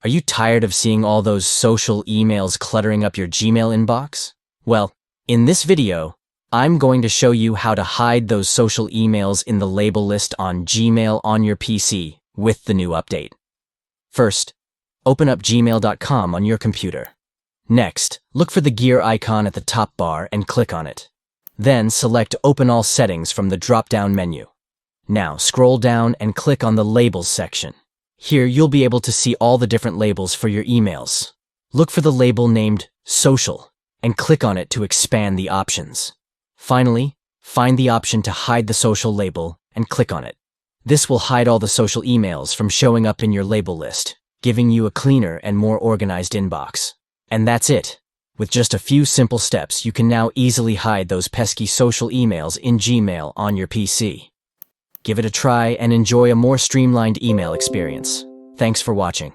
Are you tired of seeing all those social emails cluttering up your Gmail inbox? Well, in this video, I'm going to show you how to hide those social emails in the label list on Gmail on your PC with the new update. First, open up gmail.com on your computer. Next, look for the gear icon at the top bar and click on it. Then select Open All Settings from the drop-down menu. Now scroll down and click on the Labels section. Here you'll be able to see all the different labels for your emails. Look for the label named Social and click on it to expand the options. Finally, find the option to hide the social label and click on it. This will hide all the social emails from showing up in your label list, giving you a cleaner and more organized inbox. And that's it. With just a few simple steps, you can now easily hide those pesky social emails in Gmail on your PC. Give it a try and enjoy a more streamlined email experience. Thanks for watching.